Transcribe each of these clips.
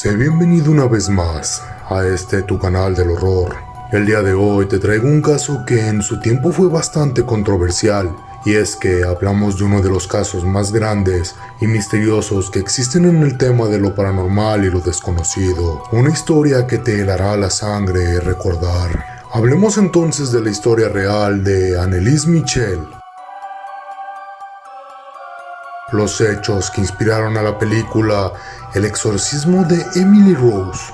Sé bienvenido una vez más a tu canal del horror. El día de hoy te traigo un caso que en su tiempo fue bastante controversial, y es que hablamos de uno de los casos más grandes y misteriosos que existen en el tema de lo paranormal y lo desconocido. Una historia que te helará la sangre recordar. Hablemos entonces de la historia real de Anneliese Michel. Los hechos que inspiraron a la película El exorcismo de Emily Rose.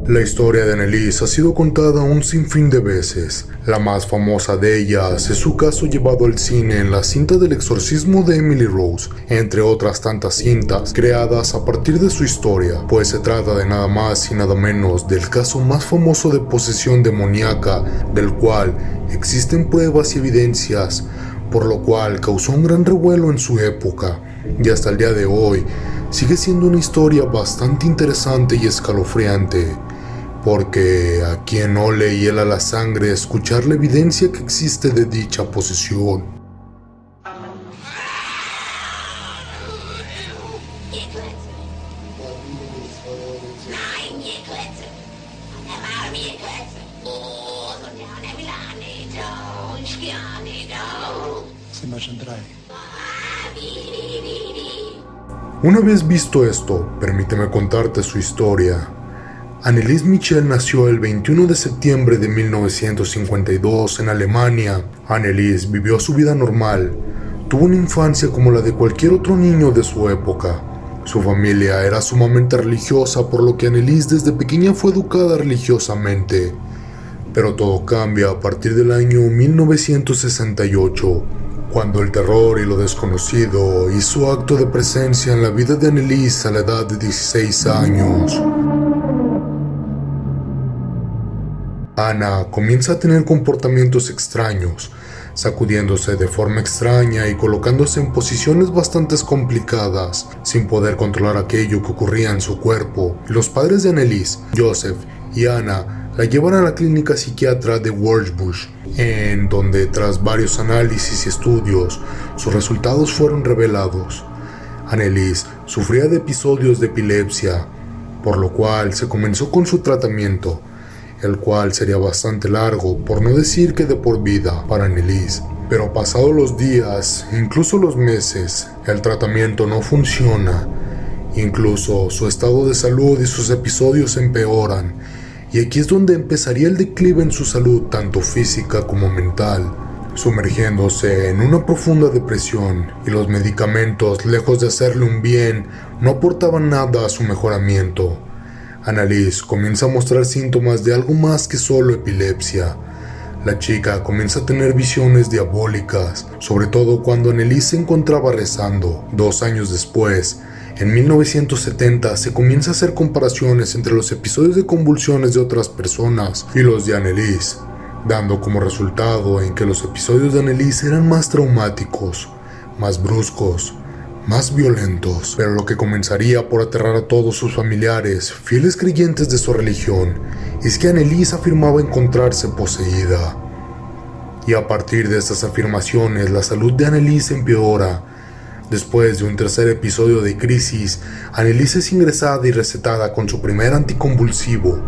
La historia de Anneliese ha sido contada un sinfín de veces. La más famosa de ellas es su caso llevado al cine en la cinta del exorcismo de Emily Rose, entre otras tantas cintas creadas a partir de su historia, pues se trata de nada más y nada menos del caso más famoso de posesión demoníaca, del cual existen pruebas y evidencias, por lo cual causó un gran revuelo en su época, y hasta el día de hoy sigue siendo una historia bastante interesante y escalofriante. Porque a quien no le hiela la sangre escuchar la evidencia que existe de dicha posesión. Una vez visto esto, permíteme contarte su historia. Anneliese Michel nació el 21 de septiembre de 1952 en Alemania. Anneliese vivió su vida normal. Tuvo una infancia como la de cualquier otro niño de su época. Su familia era sumamente religiosa, por lo que Anneliese desde pequeña fue educada religiosamente. Pero todo cambia a partir del año 1968, cuando el terror y lo desconocido hizo acto de presencia en la vida de Anneliese a la edad de 16 años. Ana comienza a tener comportamientos extraños, sacudiéndose de forma extraña y colocándose en posiciones bastante complicadas, sin poder controlar aquello que ocurría en su cuerpo. Los padres de Anneliese, Joseph y Ana, la llevan a la clínica psiquiatra de Wurzburg, en donde tras varios análisis y estudios, sus resultados fueron revelados. Anneliese sufría de episodios de epilepsia, por lo cual se comenzó con su tratamiento, el cual sería bastante largo, por no decir que de por vida, para Anneliese. Pero pasados los días, incluso los meses, el tratamiento no funciona. Incluso su estado de salud y sus episodios empeoran, y aquí es donde empezaría el declive en su salud, tanto física como mental, sumergiéndose en una profunda depresión, y los medicamentos, lejos de hacerle un bien, no aportaban nada a su mejoramiento. Anneliese comienza a mostrar síntomas de algo más que solo epilepsia. La chica comienza a tener visiones diabólicas, sobre todo cuando Anneliese se encontraba rezando. 2 años después, en 1970, se comienza a hacer comparaciones entre los episodios de convulsiones de otras personas y los de Anneliese, dando como resultado en que los episodios de Anneliese eran más traumáticos, más bruscos, más violentos, pero lo que comenzaría por aterrar a todos sus familiares, fieles creyentes de su religión, es que Anneliese afirmaba encontrarse poseída. Y a partir de estas afirmaciones, la salud de Anneliese empeora. Después de un tercer episodio de crisis, Anneliese es ingresada y recetada con su primer anticonvulsivo.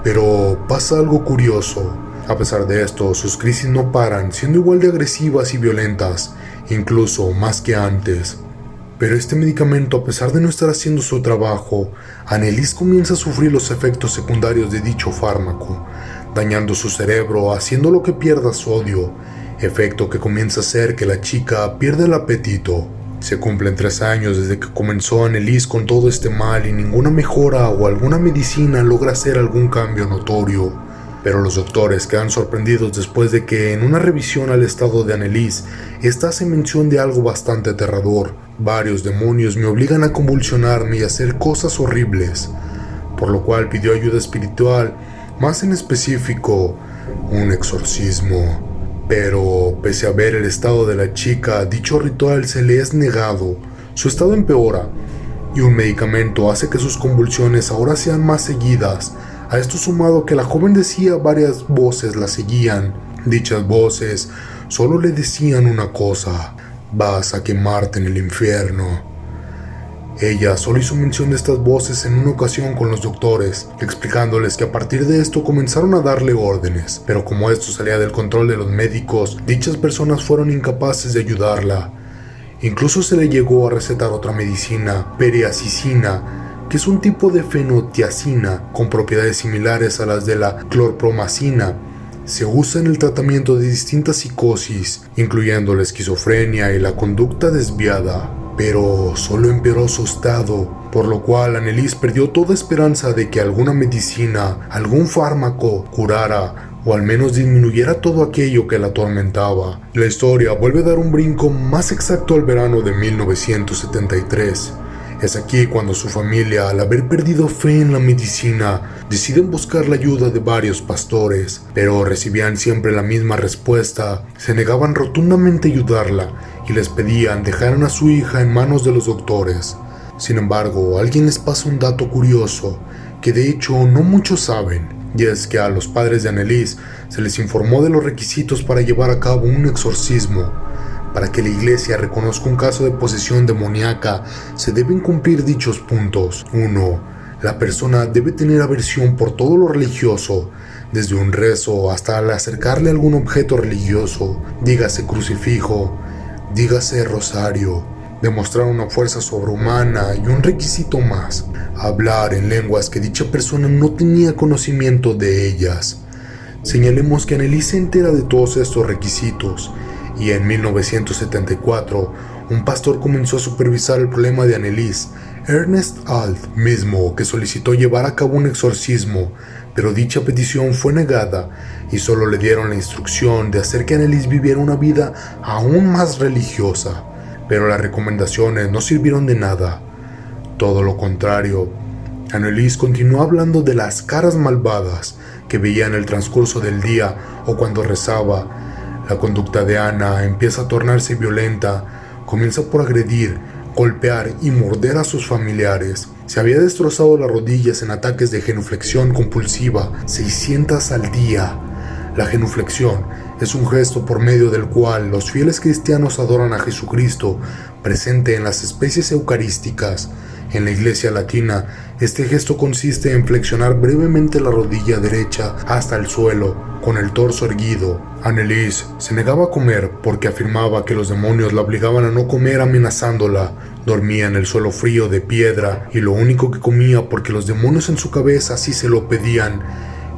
Pero pasa algo curioso. A pesar de esto, sus crisis no paran, siendo igual de agresivas y violentas, incluso más que antes. Pero este medicamento, a pesar de no estar haciendo su trabajo, Anneliese comienza a sufrir los efectos secundarios de dicho fármaco, dañando su cerebro, haciéndolo que pierda sodio, efecto que comienza a hacer que la chica pierda el apetito. Se cumplen 3 años desde que comenzó Anneliese con todo este mal y ninguna mejora o alguna medicina logra hacer algún cambio notorio. Pero los doctores quedan sorprendidos después de que en una revisión al estado de Anneliese, esta hace mención de algo bastante aterrador. Varios demonios me obligan a convulsionarme y a hacer cosas horribles, por lo cual pidió ayuda espiritual, más en específico, un exorcismo. Pero pese a ver el estado de la chica, dicho ritual se le es negado. Su estado empeora y un medicamento hace que sus convulsiones ahora sean más seguidas. A esto sumado que la joven decía varias voces la seguían. Dichas voces solo le decían una cosa: vas a quemarte en el infierno. Ella solo hizo mención de estas voces en una ocasión con los doctores, explicándoles que a partir de esto comenzaron a darle órdenes, pero como esto salía del control de los médicos, dichas personas fueron incapaces de ayudarla. Incluso se le llegó a recetar otra medicina, periacicina, que es un tipo de fenotiacina con propiedades similares a las de la clorpromacina. Se usa en el tratamiento de distintas psicosis, incluyendo la esquizofrenia y la conducta desviada, pero solo empeoró su estado, por lo cual Anneliese perdió toda esperanza de que alguna medicina, algún fármaco curara o al menos disminuyera todo aquello que la atormentaba. La historia vuelve a dar un brinco más exacto al verano de 1973. Es aquí cuando su familia, al haber perdido fe en la medicina, deciden buscar la ayuda de varios pastores, pero recibían siempre la misma respuesta. Se negaban rotundamente a ayudarla y les pedían dejaran a su hija en manos de los doctores. Sin embargo, alguien les pasa un dato curioso, que de hecho no muchos saben, y es que a los padres de Anneliese se les informó de los requisitos para llevar a cabo un exorcismo. Para que la iglesia reconozca un caso de posesión demoníaca, se deben cumplir dichos puntos. 1. La persona debe tener aversión por todo lo religioso, desde un rezo hasta al acercarle a algún objeto religioso, dígase crucifijo, dígase rosario. Demostrar una fuerza sobrehumana y un requisito más: hablar en lenguas que dicha persona no tenía conocimiento de ellas. Señalemos que Anneliese se entera de todos estos requisitos, y en 1974 un pastor comenzó a supervisar el problema de Anneliese, Ernest Alt, mismo que solicitó llevar a cabo un exorcismo, pero dicha petición fue negada y solo le dieron la instrucción de hacer que Anneliese viviera una vida aún más religiosa. Pero las recomendaciones no sirvieron de nada. Todo lo contrario, Anneliese continuó hablando de las caras malvadas que veía en el transcurso del día o cuando rezaba. La conducta de Anna empieza a tornarse violenta. Comienza por agredir, golpear y morder a sus familiares. Se había destrozado las rodillas en ataques de genuflexión compulsiva, 600 al día. La genuflexión es un gesto por medio del cual los fieles cristianos adoran a Jesucristo, presente en las especies eucarísticas. En la iglesia latina, este gesto consiste en flexionar brevemente la rodilla derecha hasta el suelo, con el torso erguido. Anneliese se negaba a comer porque afirmaba que los demonios la obligaban a no comer amenazándola. Dormía en el suelo frío de piedra y lo único que comía, porque los demonios en su cabeza así se lo pedían,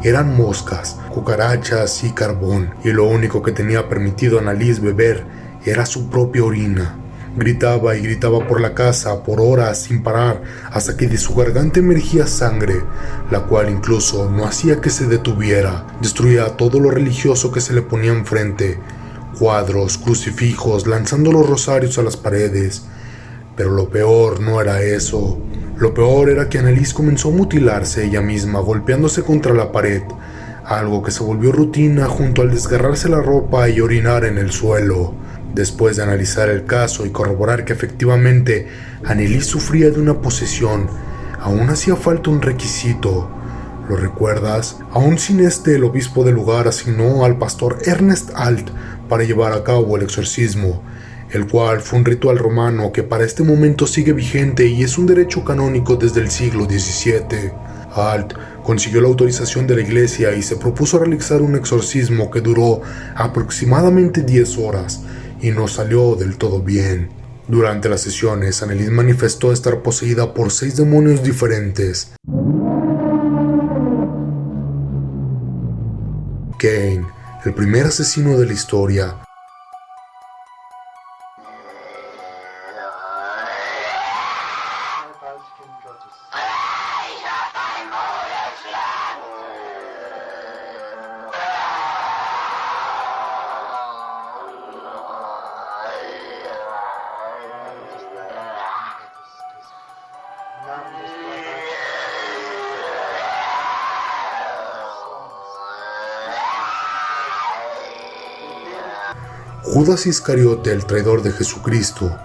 eran moscas, cucarachas y carbón, y lo único que tenía permitido a Anneliese beber era su propia orina. Gritaba y gritaba por la casa por horas sin parar, hasta que de su garganta emergía sangre, la cual incluso no hacía que se detuviera. Destruía todo lo religioso que se le ponía enfrente, cuadros, crucifijos, lanzando los rosarios a las paredes. Pero lo peor no era eso. Lo peor era que Anneliese comenzó a mutilarse ella misma, golpeándose contra la pared, algo que se volvió rutina junto al desgarrarse la ropa y orinar en el suelo. Después de analizar el caso y corroborar que efectivamente Anneliese sufría de una posesión, aún hacía falta un requisito. ¿Lo recuerdas? Aún sin este, el obispo del lugar asignó al pastor Ernest Alt para llevar a cabo el exorcismo, el cual fue un ritual romano que para este momento sigue vigente y es un derecho canónico desde el siglo XVII. Alt consiguió la autorización de la iglesia y se propuso realizar un exorcismo que duró aproximadamente 10 horas y no salió del todo bien. Durante las sesiones, Anneliese manifestó estar poseída por 6 demonios diferentes. Cain, el primer asesino de la historia. Judas Iscariote, el traidor de Jesucristo.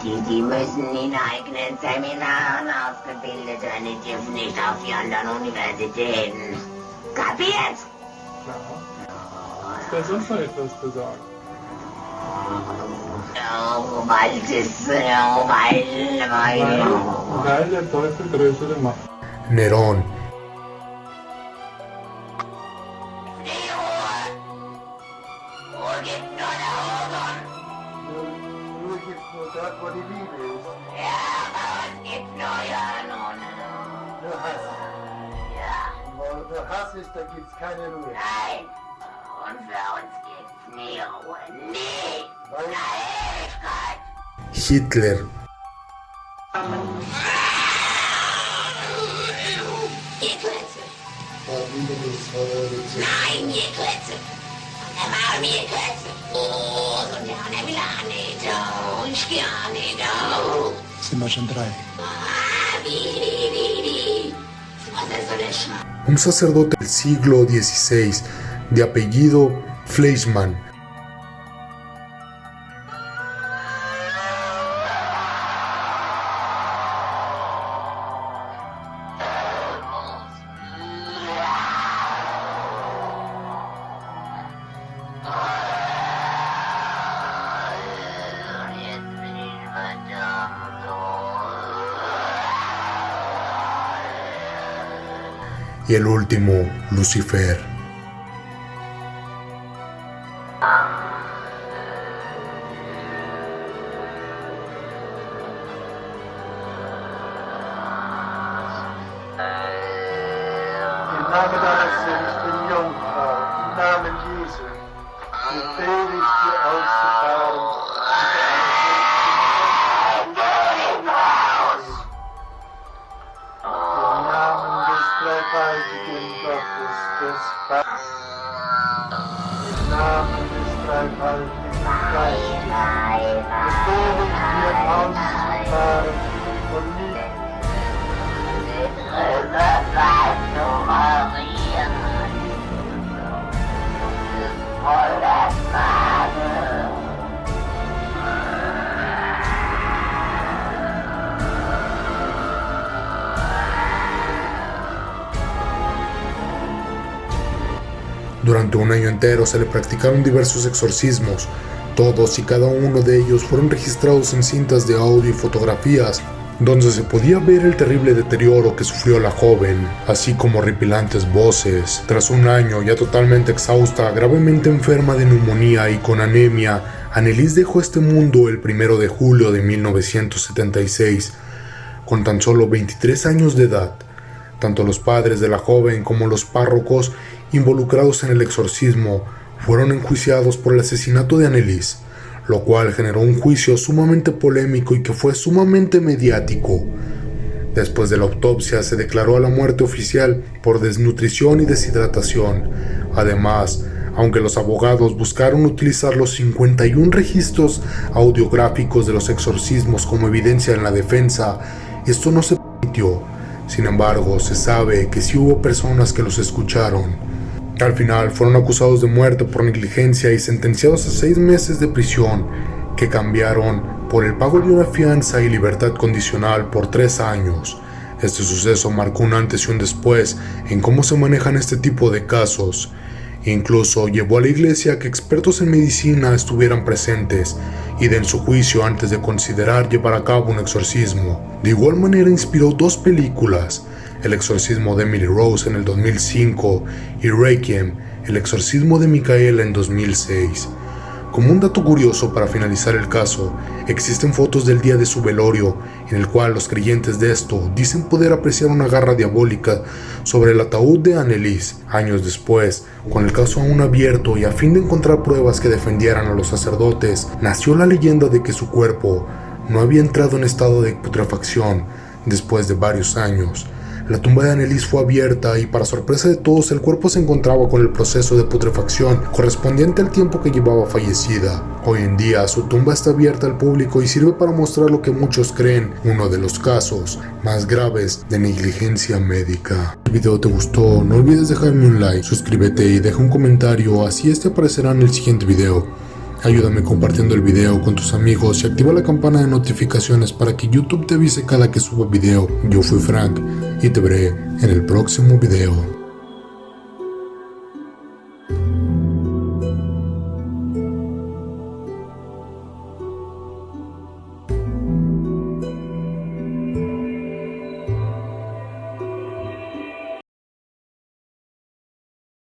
Die müssen in eigenen Seminaren ausgebildet werden, die dürfen nicht auf die anderen Universitäten. Kapiert? Klar. Ist da sonst noch etwas zu sagen? Weil der Teufel größere Macht. Nerón. Da gibt's keine Ruhe. Nein, und für uns gibt's nie Ruhe. Nie! Weil Hitler. Gekletze. Nein, Gekletze. Er war mir Gekletze. Oh, so der will auch nicht. Oh, ich geh auch nicht. Oh. Sind wir schon 3. Wie. Was ist so der Schmarrn? Un sacerdote del siglo XVI, de apellido Fleischmann. Y el último, Lucifer. im Namen deines seligen Jungfrau, im Namen Jesu, befehle ich dir auszufahren. Im Namen des dreifaltigen Gottes, des Vaters, im Namen des dreifaltigen Geistes, befehle ich dir auszufahren und nicht Durante un año entero se le practicaron diversos exorcismos. Todos y cada uno de ellos fueron registrados en cintas de audio y fotografías, donde se podía ver el terrible deterioro que sufrió la joven, así como horripilantes voces. Tras un año, ya totalmente exhausta, gravemente enferma de neumonía y con anemia, Anneliese dejó este mundo el 1 de julio de 1976, con tan solo 23 años de edad. Tanto los padres de la joven como los párrocos involucrados en el exorcismo fueron enjuiciados por el asesinato de Anneliese, lo cual generó un juicio sumamente polémico y que fue sumamente mediático. Después de la autopsia se declaró a la muerte oficial por desnutrición y deshidratación. Además, aunque los abogados buscaron utilizar los 51 registros audiográficos de los exorcismos como evidencia en la defensa, esto no se permitió. Sin embargo, se sabe que sí hubo personas que los escucharon. Al final fueron acusados de muerte por negligencia y sentenciados a 6 meses de prisión, que cambiaron por el pago de una fianza y libertad condicional por 3 años. Este suceso marcó un antes y un después en cómo se manejan este tipo de casos. Incluso llevó a la iglesia a que expertos en medicina estuvieran presentes y den su juicio antes de considerar llevar a cabo un exorcismo. De igual manera inspiró 2 películas, El exorcismo de Emily Rose en el 2005 y Requiem, El exorcismo de Micaela en 2006. Como un dato curioso para finalizar el caso, existen fotos del día de su velorio, en el cual los creyentes de esto dicen poder apreciar una garra diabólica sobre el ataúd de Anneliese. Años después, con el caso aún abierto y a fin de encontrar pruebas que defendieran a los sacerdotes, nació la leyenda de que su cuerpo no había entrado en estado de putrefacción después de varios años. La tumba de Anneliese fue abierta y para sorpresa de todos el cuerpo se encontraba con el proceso de putrefacción correspondiente al tiempo que llevaba fallecida. Hoy en día su tumba está abierta al público y sirve para mostrar lo que muchos creen uno de los casos más graves de negligencia médica. Si el video te gustó, no olvides dejarme un like, suscríbete y deja un comentario, así este aparecerá en el siguiente video. Ayúdame compartiendo el video con tus amigos y activa la campana de notificaciones para que YouTube te avise cada que suba video. Yo fui Frank y te veré en el próximo video.